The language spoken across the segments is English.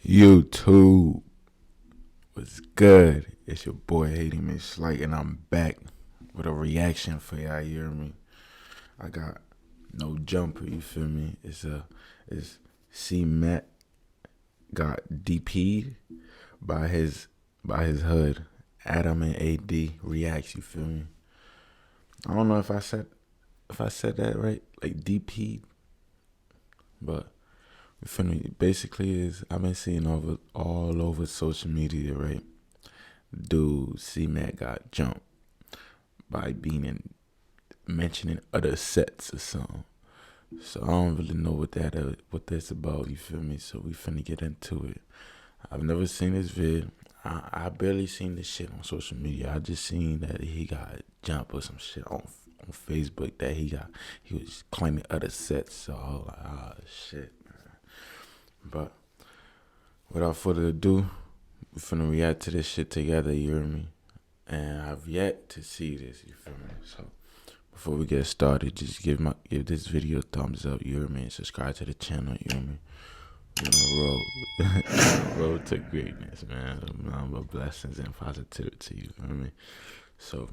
YouTube was good. It's your boy HaitiMadeSLYCK, and I'm back with a reaction for y'all. You hear me? I got no jumper. You feel me? It's Crip Mac got DPed by his hood. Adam and AD reacts. You feel me? I don't know if I said that right, like DPed, but. Basically is I've been seeing all over social media, right? Dude, Crip Mac got jumped by mentioning other sets or something. So I don't really know what that's about. You feel me? So we finna get into it. I've never seen this vid. I barely seen this shit on social media. I just seen that he got jumped or some shit on Facebook that he was claiming other sets. So I was like, oh shit. But without further ado, we finna react to this shit together, you hear me? And I've yet to see this, you feel me? So before we get started, just give this video a thumbs up, you hear me? And subscribe to the channel, you hear me? We're on the road to greatness, man. Nothing but blessings and positivity, you feel me? So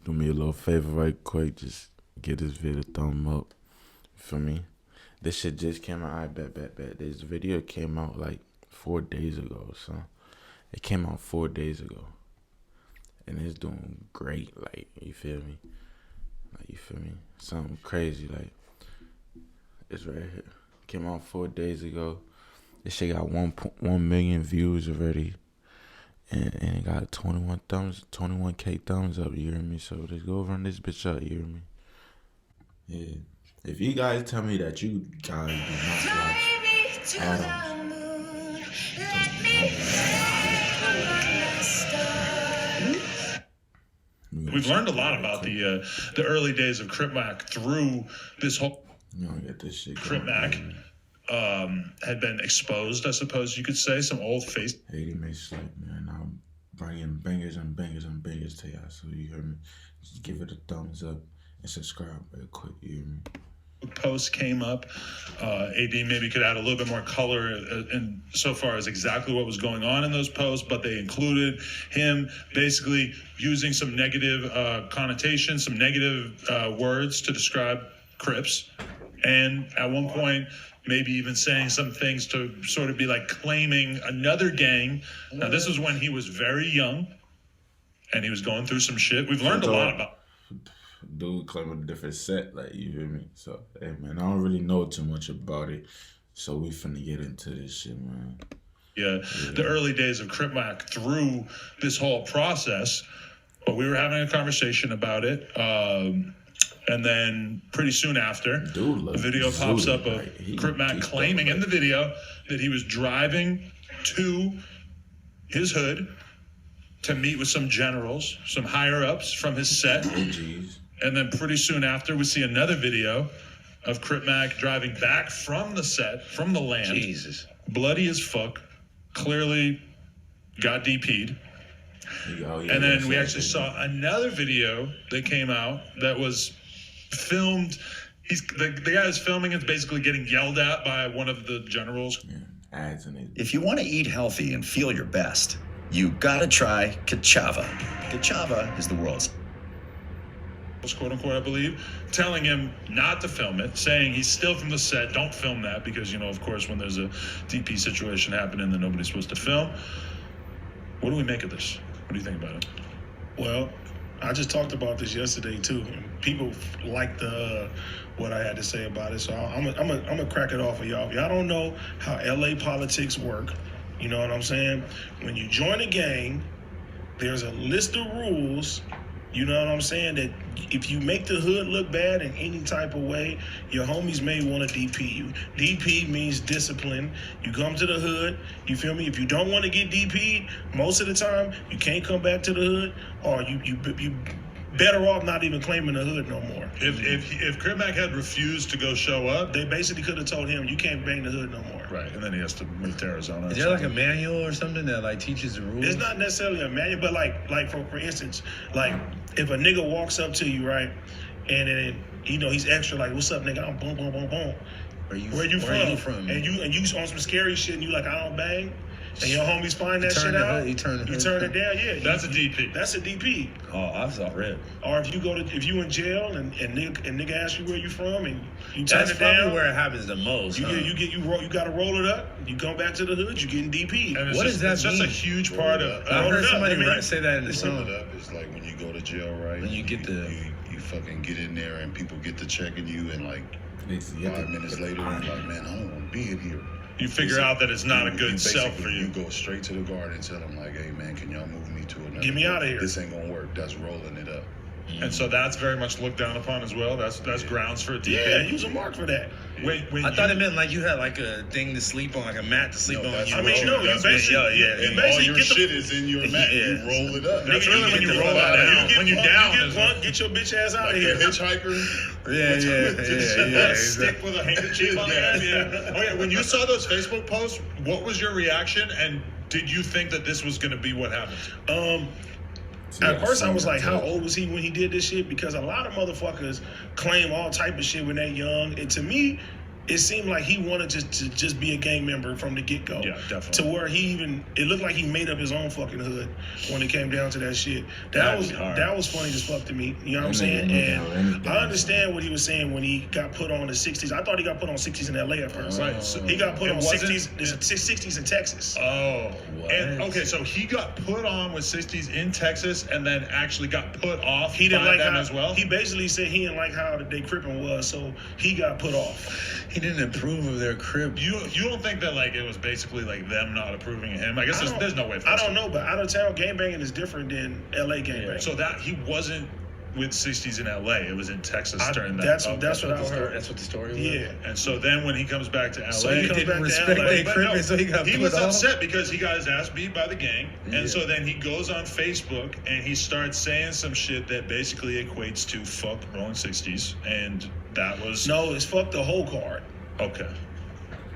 do me a little favor right quick, just give this video a thumb up, you feel me? This shit just came out. I bet. This video came out like 4 days ago. So it came out 4 days ago, and it's doing great. Like, you feel me? Something crazy. Like, it's right here. Came out 4 days ago. This shit got 1 million views already, and it got 21K thumbs up. You hear me? So let's go run this bitch up. You hear me? Yeah. If you guys tell me that you guys do not watch Adams, we've learned a lot about the early days of Crip Mac through this whole. You don't get this shit. Crip Mac had been exposed, I suppose you could say, some old face. HaitiMadeSLYCK, man. I'm bringing bangers and bangers and bangers to y'all. So you hear me? Just give it a thumbs up and subscribe real quick. You hear me? Post came up. AD maybe could add a little bit more color in so far as exactly what was going on in those posts, but they included him basically using some negative connotations, some negative words to describe Crips, and at one point maybe even saying some things to sort of be like claiming another gang. Now this was when he was very young and he was going through some shit. We've learned a lot about dude claiming a different set, like, you hear me? So, hey, man, I don't really know too much about it, so we finna get into this shit, man. Yeah, the early days of Crip Mac through this whole process, but we were having a conversation about it, and then pretty soon after, the video pops up of Crip Mac claiming in the video that he was driving to his hood to meet with some generals, some higher-ups from his set. Oh, jeez. And then pretty soon after, we see another video of Crip Mac driving back from the set, from the land. Jesus. Bloody as fuck. Clearly got DP'd. And then we actually saw another video that came out that was filmed. The guy who's filming is basically getting yelled at by one of the generals. Yeah, if you want to eat healthy and feel your best, you gotta try cassava. Cassava is the world's, quote unquote, I believe, telling him not to film it, saying he's still from the set, don't film that, because, you know, of course, when there's a DP situation happening, then nobody's supposed to film. What do we make of this? What do you think about it? Well, I just talked about this yesterday too. People liked what I had to say about it, so I'm gonna crack it off for y'all. If y'all don't know how LA politics work, you know what I'm saying? When you join a gang, there's a list of rules, you know what I'm saying, that if you make the hood look bad in any type of way, your homies may want to DP you. DP means discipline. You come to the hood, you feel me? If you don't want to get DP'd, most of the time, you can't come back to the hood, or you better off not even claiming the hood no more. If Crip Mac had refused to go show up, they basically could have told him, you can't bang the hood no more. Right, and then he has to move to Arizona. Is there like a manual or something that like teaches the rules? It's not necessarily a manual, but like for instance, like if a nigga walks up to you, right, and then, you know, he's extra like, what's up, nigga? I'm boom, boom, boom, boom. Where you from? And you on some scary shit, and you like, I don't bang. And your homies find that shit out. You turn it down. Yeah, that's a DP. That's a DP. Oh, I saw red. Or if you in jail and nigga asks you where you from and you turn that's it down. That's probably where it happens the most. You gotta roll it up. You come back to the hood. You getting DP. And what does that mean? It's just a huge part of. I heard somebody say that in the song. Roll it up is like when you go to jail, right? When you get you fucking get in there and people get to checking you and like 5 minutes later and like, man, I don't want to be in here. You figure out that it's not a good self for you. You go straight to the guard and tell them like, hey man, can y'all move me to another? Get me out of here. This ain't gonna work. That's rolling it up. And so that's very much looked down upon as well. That's grounds for a DP. Yeah, use a mark for that. I thought it meant like you had like a thing to sleep on, like a mat to sleep on. You basically all your shit is in your mat. You roll it up. That's really when you roll it down. When you down, get your bitch ass out of here. Hitchhiker. Yeah. Stick with a handkerchief on there. Yeah. Oh yeah. When you saw those Facebook posts, what was your reaction? And did you think that this was going to be what happened? At first, I was like, how old was he when he did this shit? Because a lot of motherfuckers claim all type of shit when they're young. And to me, it seemed like he wanted to just be a gang member from the get-go. Yeah, definitely. To where it looked like he made up his own fucking hood when it came down to that shit. That was funny as fuck to me. You know what I'm saying? And I understand what he was saying when he got put on the 60s. I thought he got put on 60s in LA at first. Right. So he got put on 60s in Texas. Oh. And okay, so he got put on with 60s in Texas and then actually got put off he didn't like them how, as well? He basically said he didn't like how they crippin' was, so he got put off. He didn't approve of their crib. You don't think that like it was basically like them not approving of him? I guess there's no way for I don't know, but out of town gangbanging is different than LA gangbanging. So that he wasn't with 60s in LA, it was in Texas during that. That's what I heard. That's what the story was. Yeah. And so then when he comes back to LA, so he didn't respect their crib, so he got put off. He was upset because he got his ass beat by the gang. Yeah. And so then he goes on Facebook and he starts saying some shit that basically equates to fuck rolling 60s. And that was... No, it's fuck the whole card. Okay.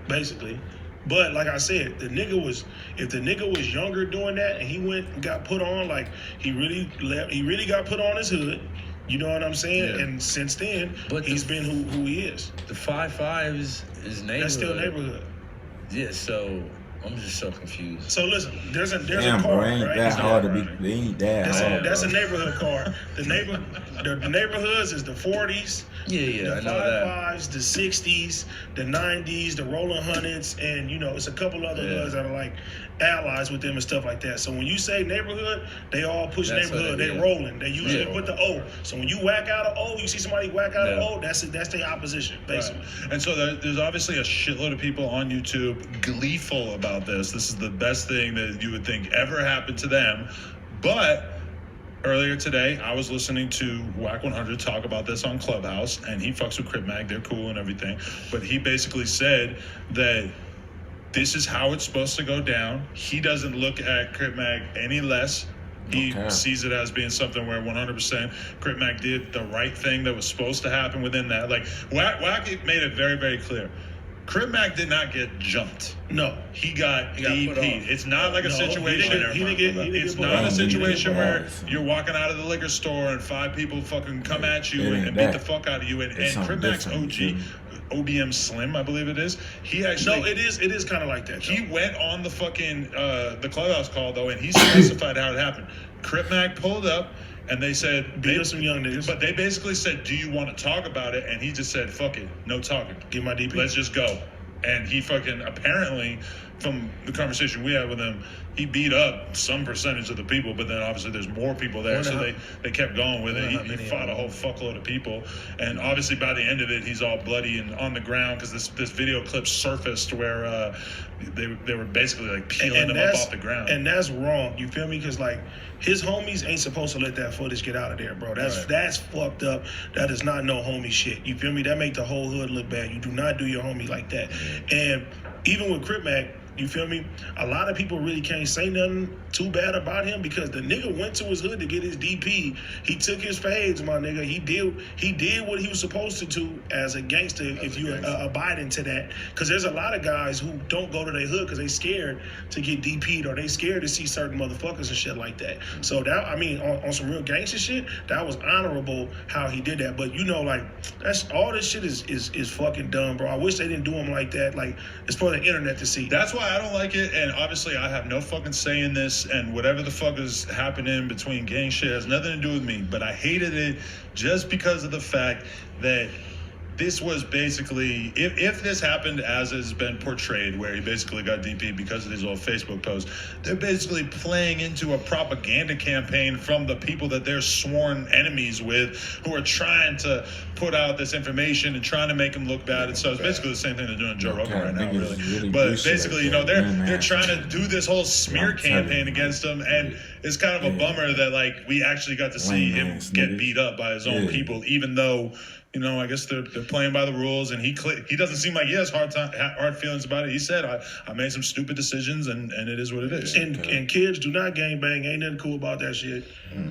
Basically. But like I said, if the nigga was younger doing that and he went and got put on, like he really got put on his hood. You know what I'm saying? Yeah. And since then, he's been who he is. The 5-5 is neighborhood. That's still neighborhood. Yeah, so I'm just so confused. So listen, there's a Damn, card, bro, ain't right? that hard to be. They ain't that hard. That's a neighborhood card. The neighborhoods is the 40s. Yeah, the I know that. 5-5s, the 60s, the 90s, the rolling hundreds, and it's a couple other hoods that are like allies with them and stuff like that. So when you say neighborhood, they all push neighborhood. They rolling. They usually put the O. So when you whack out an O, you see somebody whack out an O, that's their opposition, basically. Right. And so there's obviously a shitload of people on YouTube gleeful about this. This is the best thing that you would think ever happened to them. But earlier today, I was listening to Whack 100 talk about this on Clubhouse, and he fucks with Crip Mac. They're cool and everything. But he basically said that this is how it's supposed to go down. He doesn't look at Crip Mac any less. He sees it as being something where 100% Crip Mac did the right thing that was supposed to happen within that. Like, Whack made it very, very clear. Crip Mac did not get jumped. No. He got DP'd. It's not like a situation. It's not off. a situation where you're walking out of the liquor store and 5 people fucking come at you and beat the fuck out of you. And Crip Mac's OG, OBM Slim, I believe it is. He actually... No, it is kind of like that. He went on the fucking, the Clubhouse call, though, and he specified how it happened. Crip Mac pulled up, and they said... Beat up some young niggas. But they basically said, do you want to talk about it? And he just said, fuck it, no talking. Give my DP. Let's just go. And he fucking, apparently, from the conversation we had with him, he beat up some percentage of the people, but then obviously there's more people there, so they kept going with it. He fought a whole fuckload of people. And obviously by the end of it, he's all bloody and on the ground because this video clip surfaced where they were basically like peeling him up off the ground. And that's wrong, you feel me? Because like his homies ain't supposed to let that footage get out of there, bro. That's fucked up. That is not no homie shit. You feel me? That make the whole hood look bad. You do not do your homie like that. And even with Crip Mac, You feel me? A lot of people really can't say nothing too bad about him because the nigga went to his hood to get his DP. He took his fades, my nigga. He did what he was supposed to do as a gangster if you abiding to that. Because there's a lot of guys who don't go to their hood because they scared to get DP'd or they scared to see certain motherfuckers and shit like that. So that, I mean, on some real gangster shit, that was honorable how he did that. But you know, like, that's all this shit is fucking dumb, bro. I wish they didn't do him like that. Like, it's for the internet to see. That's why I don't like it, and obviously I have no fucking say in this, and whatever the fuck is happening between gang shit has nothing to do with me, but I hated it just because of the fact that this was basically, if this happened as has been portrayed, where he basically got DP because of these old Facebook posts, they're basically playing into a propaganda campaign from the people that they're sworn enemies with, who are trying to put out this information and trying to make him look bad. And so it's basically the same thing they're doing Joe Rogan right now, really. But basically, you know, they're trying to do this whole smear campaign against him, and it's kind of a bummer that, like, we actually got to see him get beat up by his own people, even though, you know, I guess they're playing by the rules, and he doesn't seem like he has hard feelings about it. He said, I made some stupid decisions, and it is what it is. And kids, do not gangbang. Ain't nothing cool about that shit.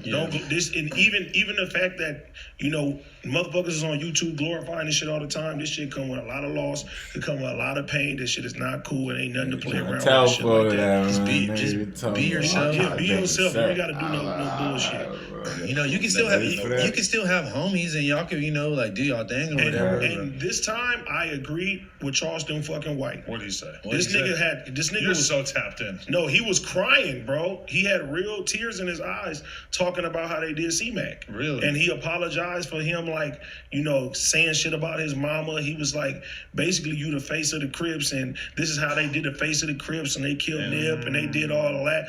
Don't go this, and even the fact that, you know, motherfuckers is on YouTube glorifying this shit all the time. This shit come with a lot of loss. It come with a lot of pain. This shit is not cool. It ain't nothing to play around with. Shit like that. Just be yourself. Yeah, be yourself. You ain't gotta do no bullshit. You know, you can still have homies, and y'all can, you know, like, do y'all thing or whatever. And this time, I agree with Charleston fucking White. What did he say? This nigga You're was so tapped in. No, he was crying, bro. He had real tears in his eyes talking about how they did C-Mac. Really? And he apologized for him, like, you know, saying shit about his mama. He was like, basically, you the face of the Crips, and this is how they did the face of the Crips, and they killed Nip, and they did all of that.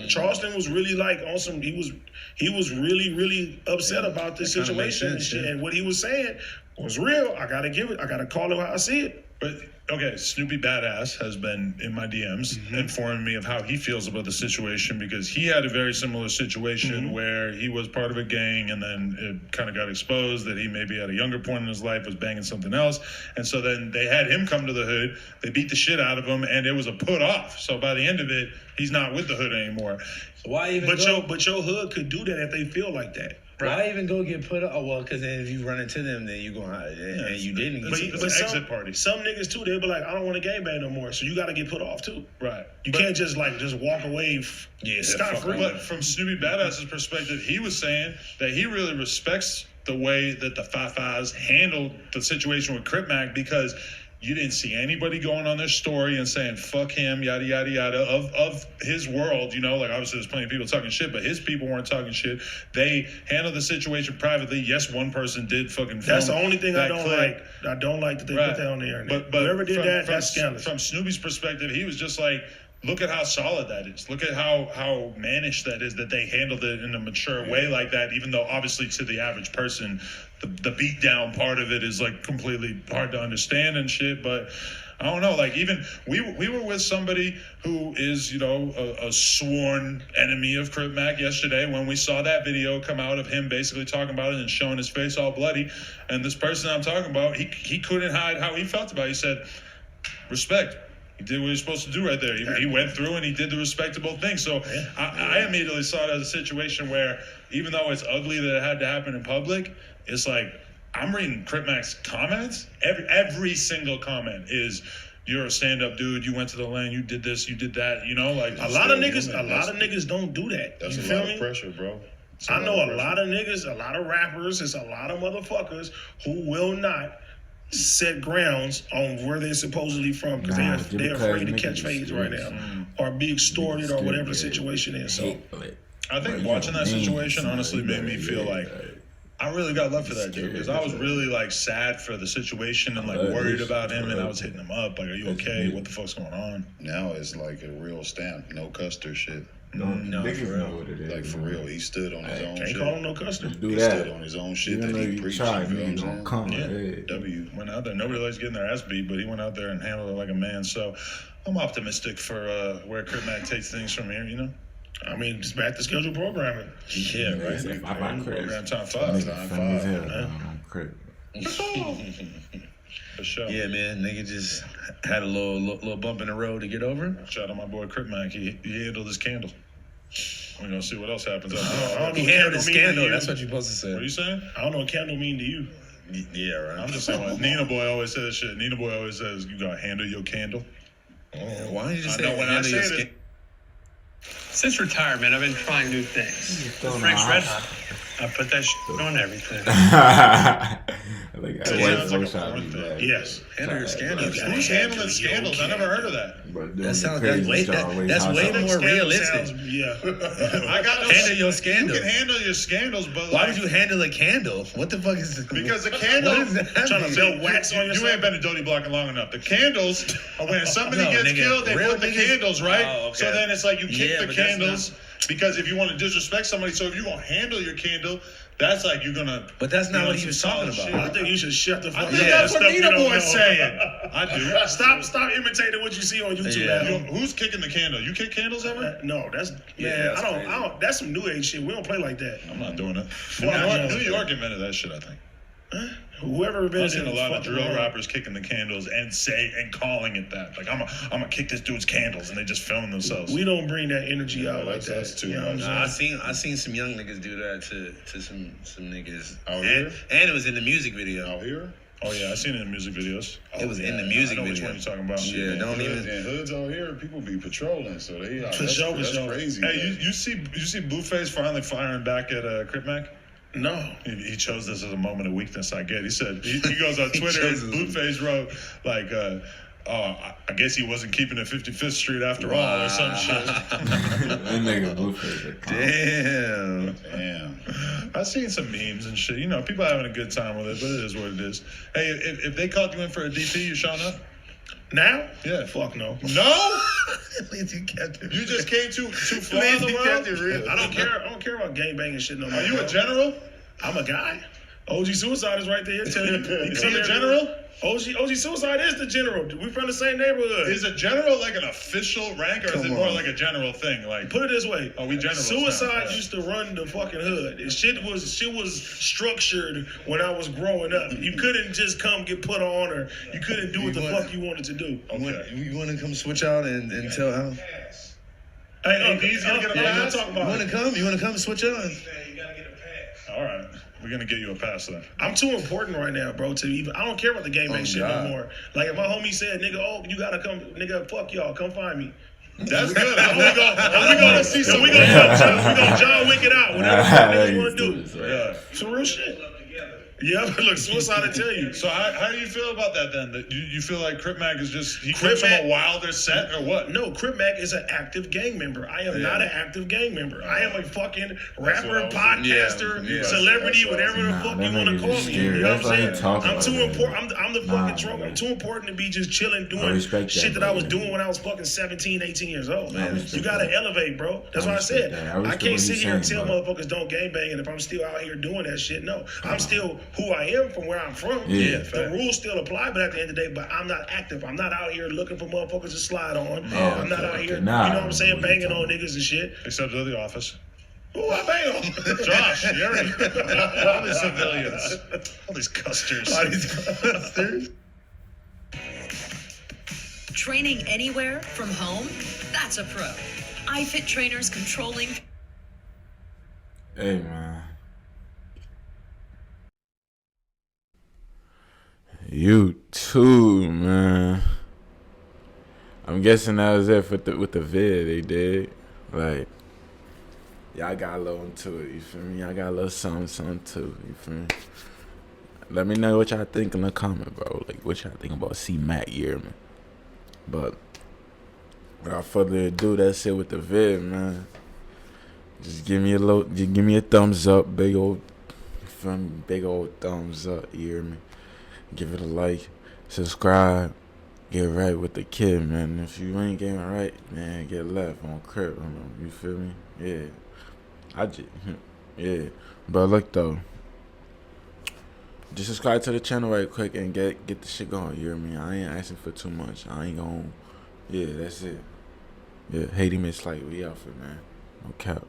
Charleston was really like on some. He was really, really upset about this situation and shit. And what he was saying was real. I gotta call it how I see it. But okay, Snoopy Badass has been in my DMs informing me of how he feels about the situation, because he had a very similar situation where he was part of a gang, and then it kind of got exposed that he maybe at a younger point in his life was banging something else. And so then they had him come to the hood, they beat the shit out of him, and it was a put off. So by the end of it, he's not with the hood anymore. So why even But your hood could do that if they feel like that. Why even go get put up? Oh, well, because then if you run into them, then you go and you didn't. It's an exit party. Some niggas too, they'll be like, I don't want to gangbang no more. So you got to get put off too. Right. You can't just walk away. Scot-free. But from Snoopy Badass's perspective, he was saying that he really respects the way that the Fi-Fis handled the situation with Crip Mac, because you didn't see anybody going on their story and saying, fuck him, yada, yada, yada, of his world, you know, like obviously there's plenty of people talking shit, but his people weren't talking shit. They handled the situation privately. Yes, one person did fucking film. That's the only thing I don't like. I don't like that they put that on the internet. But whoever did that's scandalous. From Snoopy's perspective, he was just like, look at how solid that is. Look at how mannish that is, that they handled it in a mature way like that, even though obviously to the average person, the beat down part of it is like completely hard to understand and shit. But I don't know, like even we were with somebody who is, you know, a sworn enemy of Crip Mac yesterday when we saw that video come out of him basically talking about it and showing his face all bloody. And this person I'm talking about, he couldn't hide how he felt about it. He said, respect. He did what he was supposed to do right there. He went through and he did the respectable thing. So I immediately saw it as a situation where, even though it's ugly that it had to happen in public, it's like, I'm reading Crip Mac's comments. Every single comment is, you're a stand-up dude, you went to the lane, you did this, you did that, you know, like a lot of niggas don't do that. That's you a feel lot me? of pressure, bro. I know a lot of niggas, a lot of rappers, there's a lot of motherfuckers who will not set grounds on where they're supposedly from because they're afraid to catch fades right now or be extorted or whatever the situation is. So I think watching that situation honestly made me feel like I really got love for that dude, because I was really like sad for the situation and like worried about him, and I was hitting him up like, are you okay? What the fuck's going on? Now it's like a real stamp, no Custer shit. No, for real. Like for real, he stood on his own shit. Can't call him no Custer. He stood on his own shit that he preached. W went out there. Nobody likes getting their ass beat, but he went out there and handled it like a man. So I'm optimistic for where Crip Mac takes things from here, you know? I mean, just back to scheduled programming. Yeah, right. Program time 5. For sure. Yeah, man. Nigga just had a little bump in the road to get over. Shout out my boy Crip Mac. He handled his candle. We're gonna see what else happens. I don't know He what handled candle his mean to scandal. you. That's what you're supposed to say. What are you saying? I don't know what candle mean to you. Yeah, right. I'm just saying what Nina Boy always says shit. Nina Boy always says, you gotta handle your candle. Why don't you just I say know when I handle your say skin? it. Since retirement, I've been trying new things. Frank's Red Hot. I put that shit on everything. I think It I sounds like a porn thing. Yes. Handle your scandals. Who's handling scandals? I never heard of that. That sounds that's way more realistic. Yeah. I got no Handle your You scandal. can handle your scandals, but Why like, would you handle a candle? What the fuck is this? because the candle What is that Trying to mean? melt wax on you yourself. ain't been to Doty Blocking long enough. The candles are when somebody No, gets nigga, killed, they real put the niggas- candles, right? Oh, okay. So then it's like you kick Yeah, the but that's candles because if you want to disrespect somebody, so if you're gonna handle your candle, that's like you're gonna. But that's not you know, what he was some talking solid about. I shit. think you should shut the I fuck think up. that's Stuff what you Nina don't Boy's know. saying. I do. Stop imitating what you see on YouTube. Yeah. Adam. Who's kicking the candle? You kick candles ever? No, that's Yeah, that's I don't. That's some new age shit. We don't play like that. I'm not doing it. No. New York invented that shit, I think. Whoever I've invented seen a it lot of fucking drill wrong. rappers kicking the candles and calling it that. Like I'm gonna kick this dude's candles, and they just film themselves. We don't bring that energy out like that. that's too You know what I'm much. saying? I seen some young niggas do that to some niggas. Out here? And it was in the music video. Out here? Oh yeah, I seen it in music videos. It was in the I music know which video. one you're talking about. Yeah, don't Hoods, even. and hoods out here, people be patrolling, so they For sure, for that's sure. crazy. Hey, man. you see Blueface finally firing back at Crip Mac? No. He chose this as a moment of weakness. I get. He said he goes on Twitter. and chose it. Blueface wrote like, I guess he wasn't keeping it 55th Street after all, or some shit. That nigga Blueface. Damn. Damn. I've seen some memes and shit. You know, people having a good time with it, but it is what it is. Hey, if they called you in for a DP, you showing up? Now? Yeah. Fuck no. No? You kept it. You just came too far in the You world? kept it real. I don't care. I don't care about gangbanging shit no more. Are you bro. a general? I'm a guy. OG Suicide is right there telling you. Is he a general? OG Suicide is the general. We from the same neighborhood. Is a general like an official rank, or is it Come more on. like a general thing? Like, Put it this way. Oh, we generals Suicide now, yeah. used to run the fucking hood. And shit was structured when I was growing up. You couldn't just come get put on, or you couldn't do what the fuck you wanted to do. You want to come switch out and tell how? Hey, he's gonna get a yeah, pass? talk You about want it. to come? You want to come switch out? all right, we're gonna get you a pass then. I'm too important right now, bro, to even. I don't care about the gangbang shit God. no more. Like if my homie said, "Nigga, oh, you gotta come, nigga, fuck y'all, come find me." That's good. And we gonna see some. We gonna John Wick it out. Whatever niggas want to do. Yeah. Some real shit. Yeah, look, Suicide to tell you. So how do you feel about that then? That you feel like Crip Mac is just he Crip comes from Mac- a wilder set or what? No, Crip Mac is an active gang member. I am not an active gang member. I am a fucking rapper, what I was- podcaster, Yeah, celebrity, that's what I whatever the Nah, fuck that you want to nigga call just me. scary. You know That's what why he I'm saying? talk I'm about too that. important. I'm the Nah, fucking drunk. I'm too important to be just chilling doing respect shit that, that I was brother. doing when I was fucking 17, 18 years old. I respect You gotta that. elevate, bro. That's I why I respect said that. I I respect can't what sit he's here and saying, tell bro. motherfuckers don't gangbang, and if I'm still out here doing that shit, no. I'm still who I am from where I'm from. Yeah. The rules still apply, but at the end of the day, but I'm not active. I'm not out here looking for motherfuckers to slide on. Oh, I'm not okay, out here, okay. Nah, you know what I'm saying, what you banging on talking niggas and shit. Except at the office. Who I bang on? Josh, Yuri, all these civilians, all these custers. Training anywhere from home? That's a pro. iFit trainers controlling. Hey, man. You too, man. I'm guessing that was it with the vid they did. Like, y'all got a little into it, you feel me? Y'all got a little something too, you feel me? Let me know what y'all think in the comment, bro. Like, what y'all think about C-Mac, you hear me? But without further ado, that's it with the vid, man. Just give me a thumbs up, big old thumbs up, you hear me? Give it a like, subscribe, get right with the kid, man. If you ain't getting right, man, get left on Crip, you feel me? Yeah, yeah. But look though, just subscribe to the channel right quick and get the shit going. You hear me? I ain't asking for too much. I ain't gon'. Yeah, that's it. Yeah, HaitiMadeSLYCK, we out for, man. No cap.